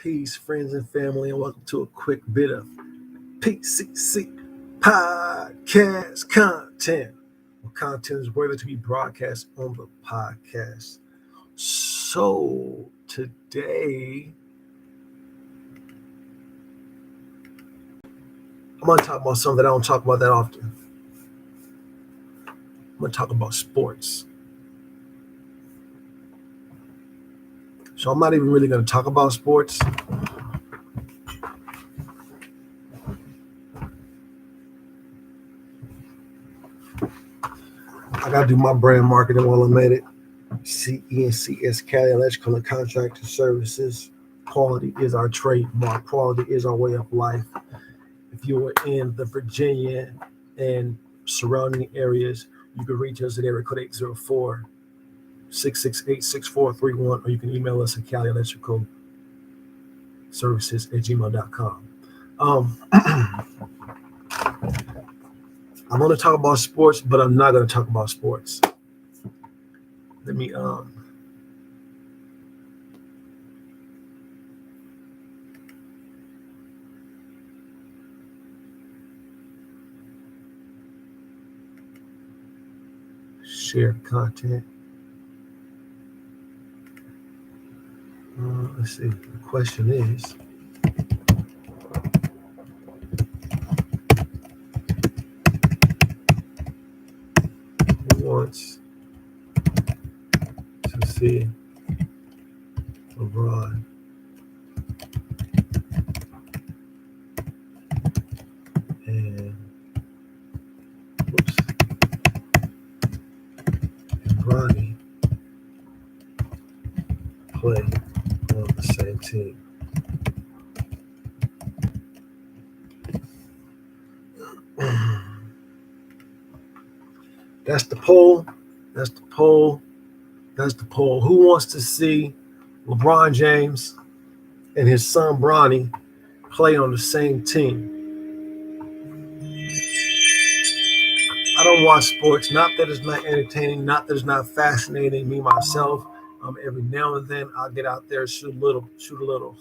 Peace, friends and family, and welcome to a quick bit of PCC podcast content. Content is worthy to be broadcast on the podcast. So today, I'm going to talk about something that I don't talk about that often. I'm going to talk about sports. So I'm not even really going to talk about sports. I got to do my brand marketing while I'm at it. CENCS, Cali Electrical and Contractor Services. Quality is our trademark. Quality is our way of life. If you are in the Virginia and surrounding areas, you can reach us at area code 804-668-6431, or you can email us at Cali Electrical Services at gmail.com. I'm going to talk about sports, but I'm not going to talk about sports. Let me share content. Let's see. The question is, who wants to see Labron and Ronnie play on the same team? That's the poll. That's the poll. That's the poll. Who wants to see LeBron James and his son Bronny play on the same team? I don't watch sports. Not that it's not entertaining. Not that it's not fascinating. Me myself, every now and then I'll get out there, shoot a little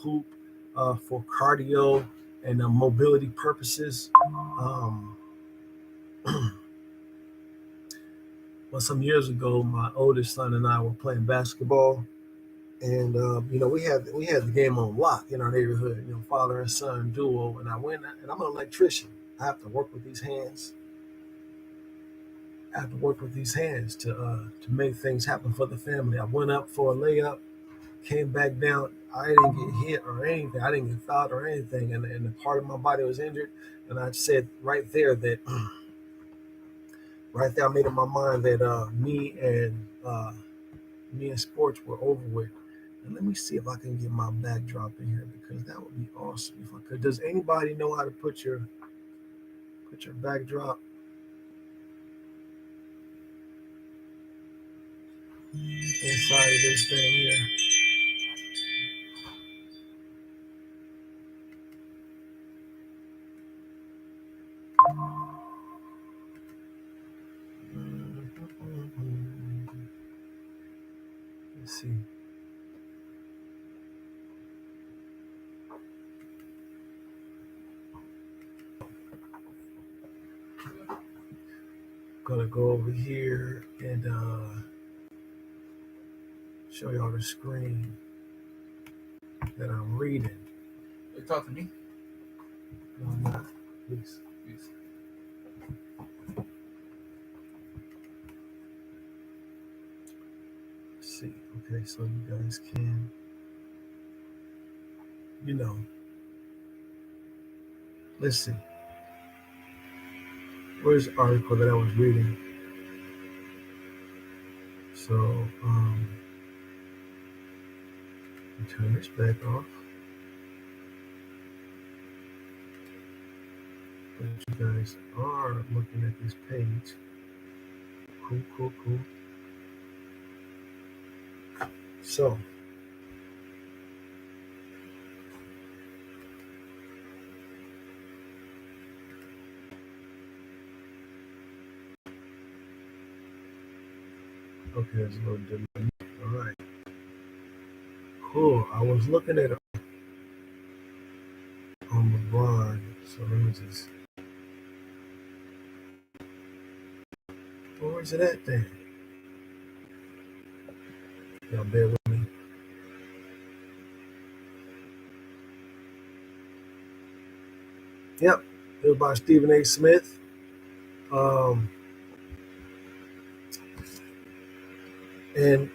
hoop for cardio and mobility purposes. Well, some years ago, my oldest son and I were playing basketball, and we had the game on lock in our neighborhood. Father and son duo, and I went, and I'm an electrician. I have to work with these hands. To make things happen for the family. I went up for a layup, came back down. I didn't get hit or anything. I didn't get fouled or anything, and the part of my body was injured. And I said right there that. Right there, I made up my mind that me and sports were over with. And let me see if I can get my backdrop in here, because that would be awesome if I could. Does anybody know how to put your backdrop inside of this thing here? Let's see. I'm gonna go over here and show y'all the screen that I'm reading. You talk to me? No, I'm not. Please. Let's see. Okay, so you guys can, let's see. Where's the article that I was reading? So, turn this back off. But you guys are looking at this page. Cool. So, okay, there's a little delay. All right. Cool. I was looking at So let me just. Where is it at then? Y'all bear with me. Yep, it was by Stephen A. Smith. And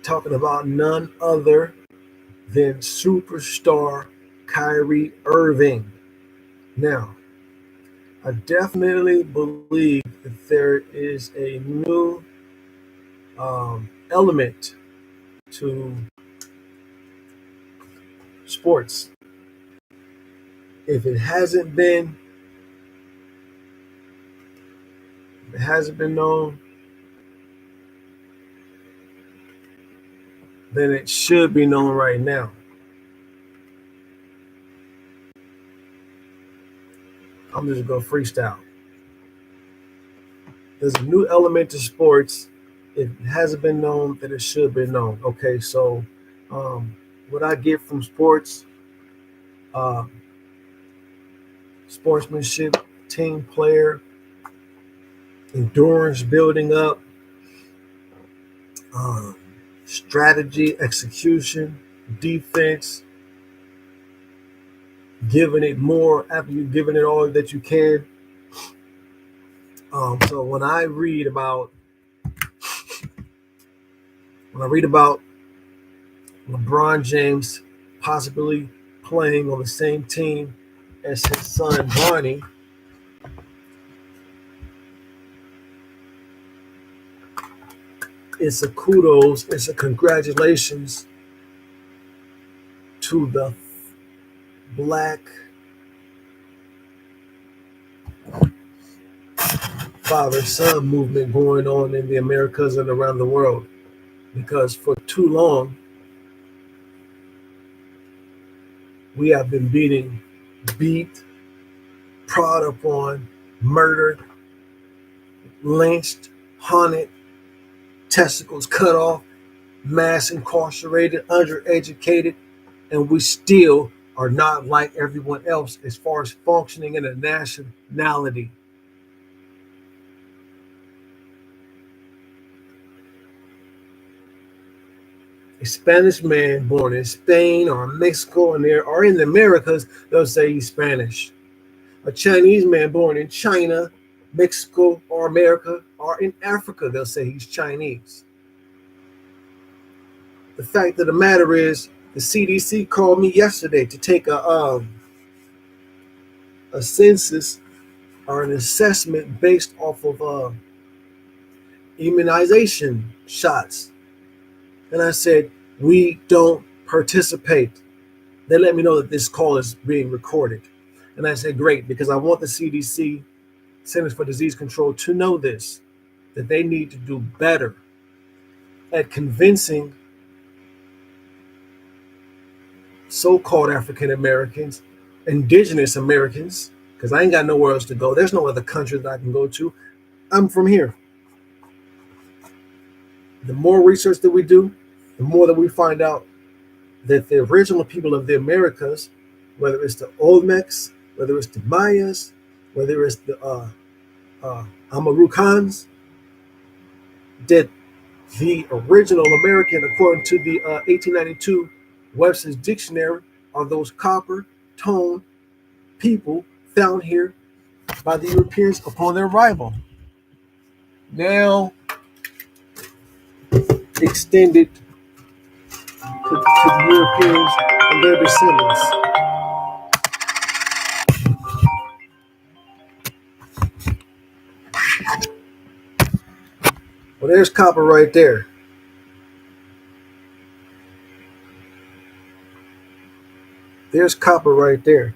talking about none other than superstar Kyrie Irving. Now, I definitely believe that there is a new element to sports. If it hasn't been known, then it should be known right now. I'm just gonna freestyle. There's a new element to sports. If it hasn't been known, then it should be known. Okay, so what I get from sports, uh, sportsmanship, team player, endurance building up, strategy, execution, defense, giving it more after you've given it all that you can. So when I read about LeBron James possibly playing on the same team as his son Bronny, it's a kudos, it's a congratulations to the Black father-son movement going on in the Americas and around the world. Because for too long, we have been beat, prod upon, murdered, lynched, haunted, testicles cut off, mass incarcerated, undereducated, and we still are not like everyone else as far as functioning in a nationality. A Spanish man born in Spain or Mexico or in the Americas, they'll say he's Spanish. A Chinese man born in China, Mexico, or America, or in Africa, they'll say he's Chinese. The fact of the matter is, the CDC called me yesterday to take a census or an assessment based off of immunization shots. And I said, we don't participate. They let me know that this call is being recorded. And I said, great, because I want the CDC, Centers for Disease Control, to know this, that they need to do better at convincing so-called African Americans, indigenous Americans, because I ain't got nowhere else to go. There's no other country that I can go to. I'm from here. The more research that we do, the more that we find out that the original people of the Americas, whether it's the Olmecs, whether it's the Mayas, whether it's the Amarucans, that the original American, according to the 1892 Webster's Dictionary, are those copper-toned people found here by the Europeans upon their arrival. Now extended to the Europeans and their descendants. Well, there's copper right there. There's copper right there.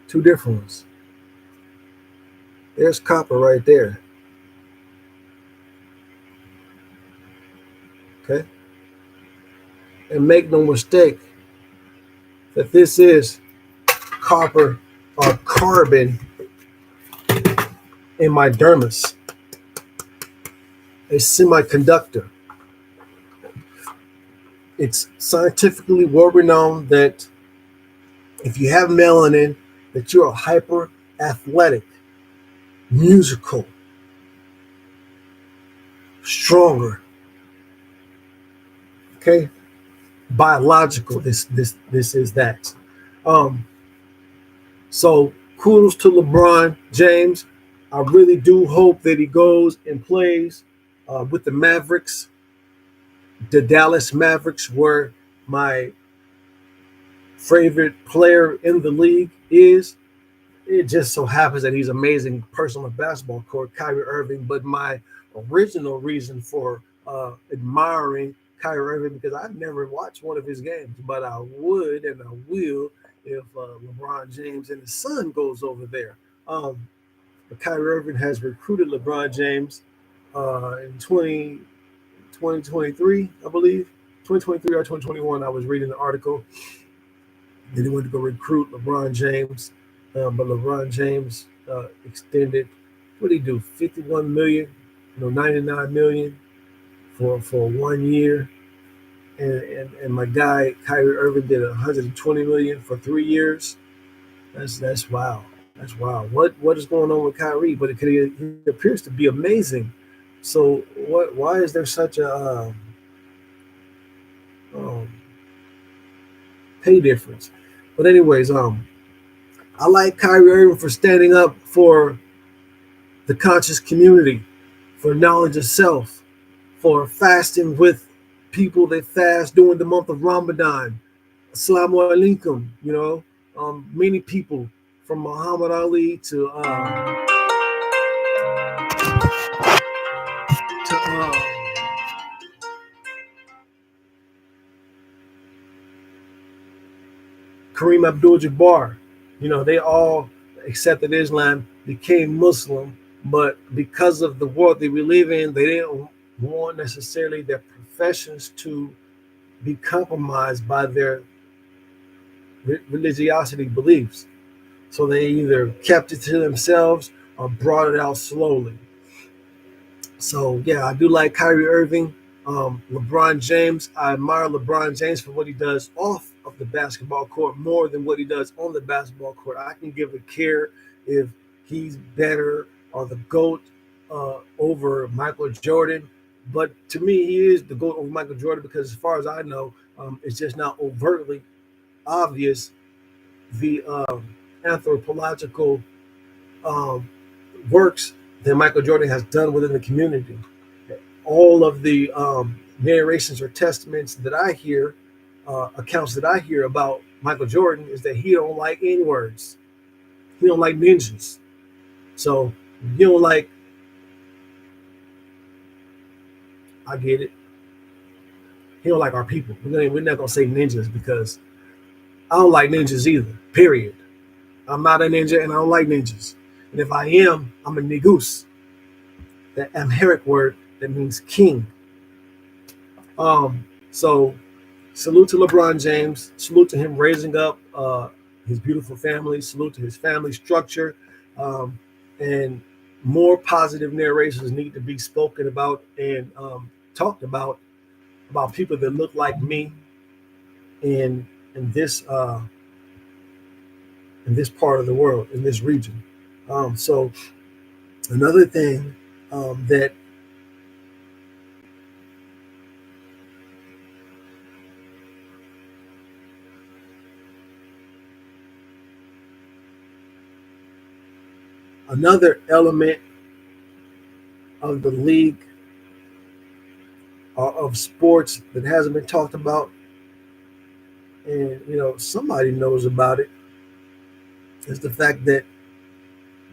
Two different ones. There's copper right there. Okay? And make no mistake that this is copper or carbon in my dermis, a semiconductor. It's scientifically well renowned that if you have melanin, that you're hyper athletic, musical, stronger. Okay, biological. This is that. Um, so kudos to LeBron James. I really do hope that he goes and plays with the Mavericks, the Dallas Mavericks, where my favorite player in the league is. It just so happens that he's amazing person on the basketball court, Kyrie Irving. But my original reason for admiring Kyrie Irving, because I've never watched one of his games, but I would and I will if LeBron James and his son goes over there. But Kyrie Irving has recruited LeBron James in 2023, I believe. 2023 or 2021, I was reading the article. Then he went to go recruit LeBron James, but LeBron James extended. What did he do? 51 million, 99 million for 1 year, and my guy Kyrie Irving did 120 million for 3 years. That's wow. That's wow. What is going on with Kyrie? But he appears to be amazing. So what? Why is there such a um, pay difference? But anyways, I like Kyrie Irving for standing up for the conscious community, for knowledge of self, for fasting with people that fast during the month of Ramadan. Assalamu alaikum, many people from Muhammad Ali to Kareem Abdul-Jabbar, they all accepted Islam, became Muslim, but because of the world that we live in, they didn't want necessarily their professions to be compromised by their religiosity beliefs. So they either kept it to themselves or brought it out slowly. So yeah, I do like Kyrie Irving. LeBron James, I admire LeBron James for what he does off of the basketball court more than what he does on the basketball court. I can give a care if he's better or the GOAT over Michael Jordan. But to me, he is the GOAT over Michael Jordan because as far as I know, it's just not overtly obvious the anthropological um, works that Michael Jordan has done within the community. All of the narrations or testaments that I hear, accounts that I hear about Michael Jordan is that he don't like N words. He don't like ninjas. So you don't like. I get it. He don't like our people. We're not gonna say ninjas because I don't like ninjas either. Period. I'm not a ninja and I don't like ninjas. And if I am, I'm a negus. That Amharic word that means king. So salute to LeBron James. Salute to him raising up his beautiful family. Salute to his family structure. And more positive narrations need to be spoken about and talked about people that look like me in this part of the world, in this region. So another thing that another element of the league of sports that hasn't been talked about, and somebody knows about it, is the fact that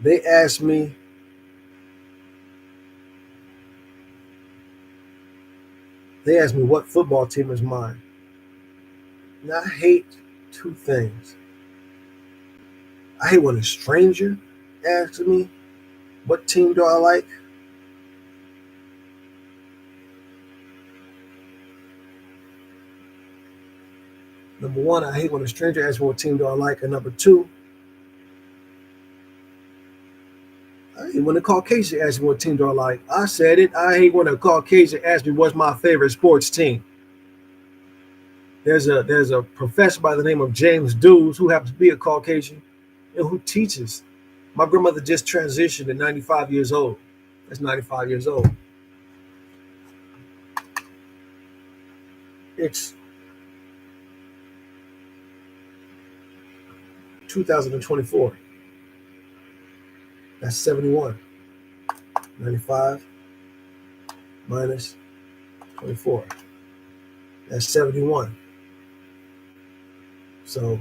they asked me what football team is mine. And I hate two things. I hate when a stranger asks me what team do I like. Number one, I hate when a stranger asks me what team do I like. And number two, I hate when a Caucasian asks me what team do I like. I said it. I hate when a Caucasian asks me what's my favorite sports team. There's a professor by the name of James Dews who happens to be a Caucasian and who teaches. My grandmother just transitioned at 95 years old. That's 95 years old. It's 2024. That's 71. 95 minus 24. That's 71. So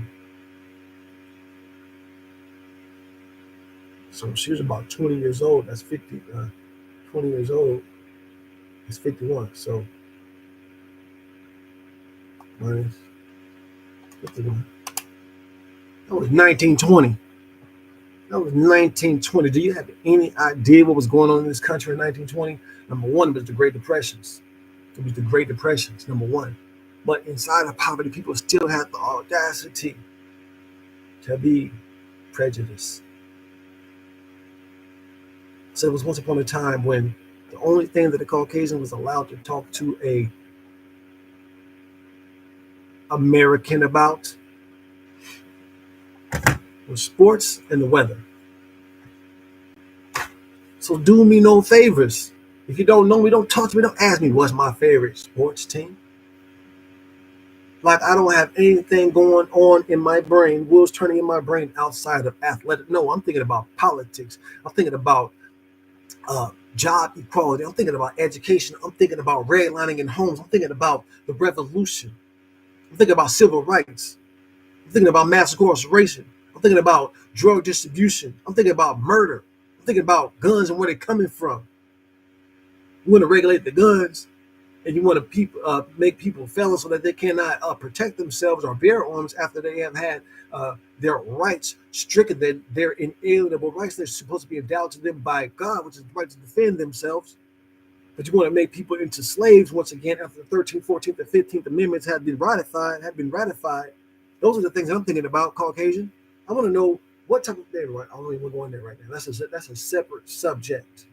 she was about 20 years old. That's 50. 20 years old. That's 51. So minus 51. That was 1920. That was 1920. Do you have any idea what was going on in this country in 1920? Number one was the Great Depressions. It was the Great Depressions, number one. But inside of poverty, people still had the audacity to be prejudiced. So it was once upon a time when the only thing that the Caucasian was allowed to talk to a American about was sports and the weather. So do me no favors. If you don't know me, don't talk to me. Don't ask me what's my favorite sports team. Like I don't have anything going on in my brain, wheels turning in my brain outside of athletic. No, I'm thinking about politics. I'm thinking about job equality. I'm thinking about education. I'm thinking about redlining in homes. I'm thinking about the revolution. I'm thinking about civil rights. I'm thinking about mass incarceration. I'm thinking about drug distribution. I'm thinking about murder. I'm thinking about guns and where they're coming from. You want to regulate the guns, and you want to make people felons so that they cannot protect themselves or bear arms after they have had their rights stricken, their inalienable rights they're supposed to be endowed to them by God, which is the right to defend themselves. But you want to make people into slaves once again after the 13th, 14th, and 15th Amendments have been ratified. Those are the things I'm thinking about, Caucasian. I want to know what type of thing. I don't even want to go in there right now. That's a separate subject.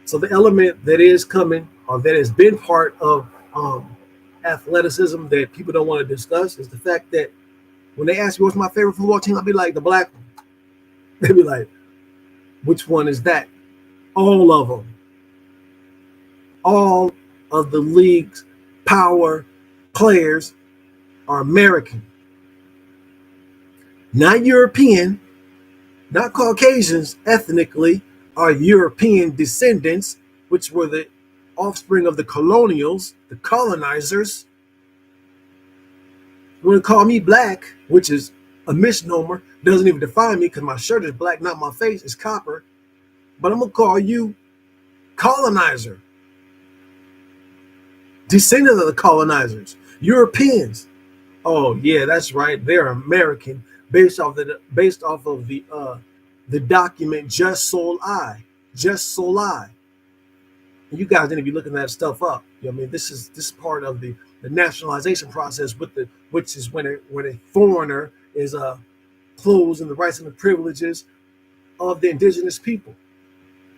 So the element that is coming, or that has been part of athleticism that people don't want to discuss, is the fact that when they ask me what's my favorite football team, I'll be like, the black one. They'll be like, which one is that? All of them. All of the league's power players are American. Not European, not Caucasians ethnically, are European descendants, which were the offspring of the colonials, the colonizers. You want to call me black, which is a misnomer, doesn't even define me because my shirt is black, not my face, it's copper. But I'm going to call you colonizer. Descendant of the colonizers, Europeans. Oh yeah, that's right. They're American, based off of the document Just Sol I. Just Sol I. You guys need to be looking that stuff up. You know what I mean? This is part of the nationalization process which is when a foreigner is closing the rights and the privileges of the indigenous people.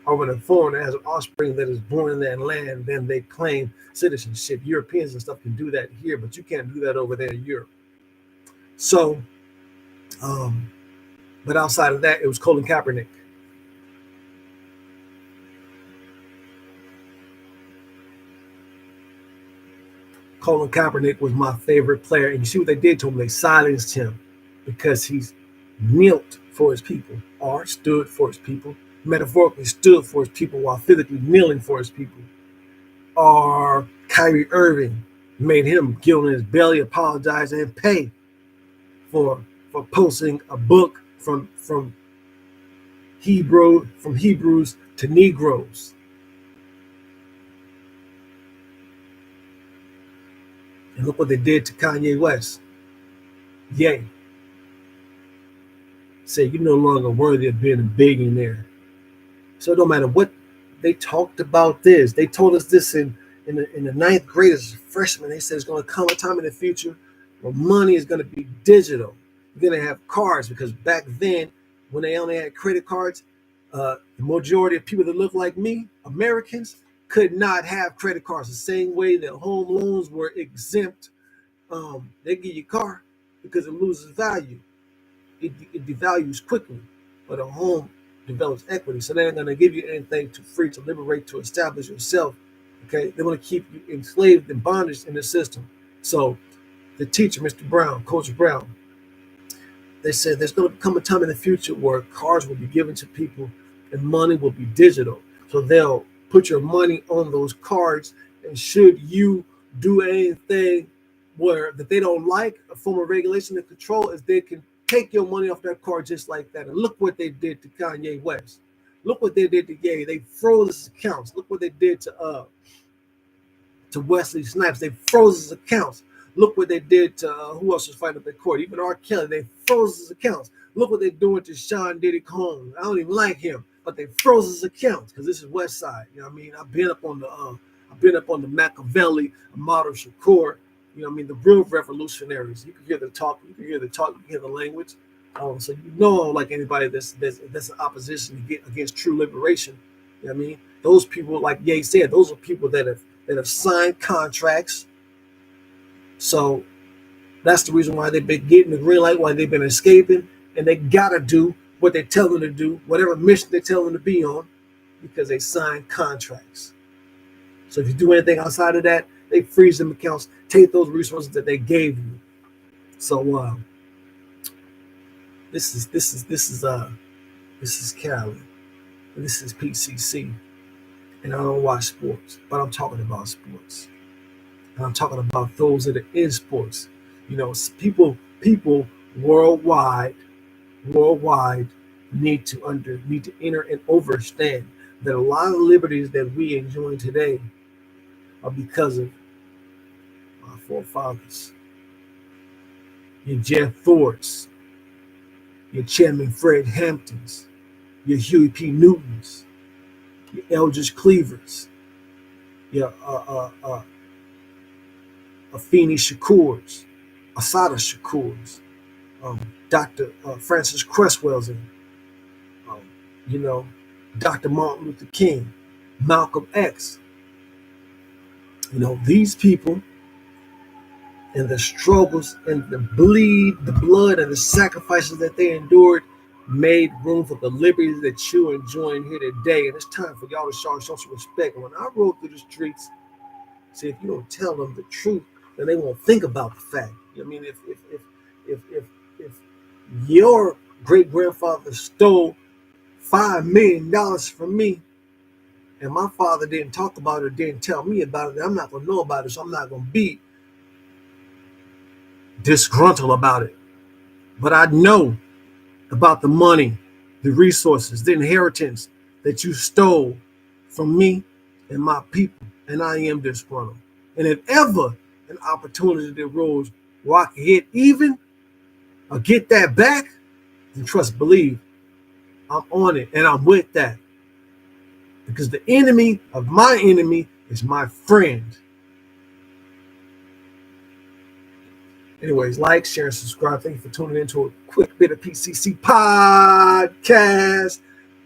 Or when a foreigner has an offspring that is born in that land, then they claim citizenship. Europeans and stuff can do that here, but you can't do that over there in Europe. So, but outside of that, it was Colin Kaepernick. Colin Kaepernick was my favorite player. And you see what they did to him? They silenced him because he's knelt for his people, or stood for his people, metaphorically stood for his people while physically kneeling for his people. Or Kyrie Irving made him get on his belly, apologize, and pay for posting a book from Hebrews to Negroes. And look what they did to Kanye West. Yay. Say you're no longer worthy of being a billionaire. So it don't matter what they talked about this. They told us this in the ninth grade as freshmen. They said it's going to come a time in the future where money is going to be digital. You're going to have cards, because back then, when they only had credit cards, the majority of people that look like me, Americans, could not have credit cards the same way that home loans were exempt. They give you a car because it loses value. It devalues quickly, but a home develops equity. So they're not going to give you anything to free to liberate, to establish yourself. Okay, they want to keep you enslaved and bondage in the system. So the teacher, Mr. Brown, Coach Brown, they said there's going to come a time in the future where cars will be given to people and money will be digital. So they'll put your money on those cards, and should you do anything where that they don't like, a form of regulation and control is they can take your money off that card just like that. And look what they did to Kanye West. Look what they did to Ye. They froze his accounts. Look what they did to Wesley Snipes. They froze his accounts. Look what they did to who else was fighting up in court? Even R. Kelly. They froze his accounts. Look what they're doing to Sean Diddy Combs. I don't even like him, but they froze his accounts because this is West Side. You know what I mean? I've been up on the Machiavelli, Ahmad Shakur. You know what I mean? The real revolutionaries. You can hear the talk. You can hear the talk. You can hear the language. So you know, like anybody that's in opposition against true liberation. You know what I mean? Those people, like Ye said, those are people that have signed contracts. So that's the reason why they've been getting the green light, why they've been escaping, and they gotta do what they tell them to do, whatever mission they tell them to be on, because they signed contracts. So if you do anything outside of that, they freeze them accounts, take those resources that they gave you. So this is Cali, and this is PCC, and I don't watch sports, but I'm talking about sports, and I'm talking about those that are in sports. You know, people worldwide need to enter and understand that a lot of liberties that we enjoy today are because of our forefathers. Your Jeff Thorpes, your Chairman Fred Hamptons, your Huey P. Newtons, your Eldridge Cleavers, your Afeni Shakurs, Asada Shakurs, Dr. Francis Cresswell's, and Dr. Martin Luther King, Malcolm X. You know, these people and the struggles and the blood and the sacrifices that they endured made room for the liberties that you're enjoying here today. And it's time for y'all to show some respect. And when I rode through the streets, see, if you don't tell them the truth, then they won't think about the fact. I mean, if your great grandfather stole $5 million from me, and my father didn't talk about it or didn't tell me about it, I'm not going to know about it, so I'm not going to be disgruntled about it. But I know about the money, the resources, the inheritance that you stole from me and my people, and I am disgruntled. And if ever an opportunity arose where I can get even or get that back, then trust, believe, I'm on it and I'm with that. Because the enemy of my enemy is my friend. Anyways, like, share, and subscribe. Thank you for tuning in to a quick bit of PCC podcast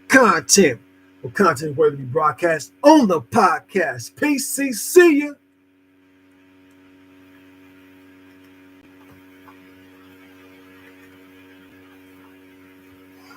content. Well, content worthy to be broadcast on the podcast. PCC ya.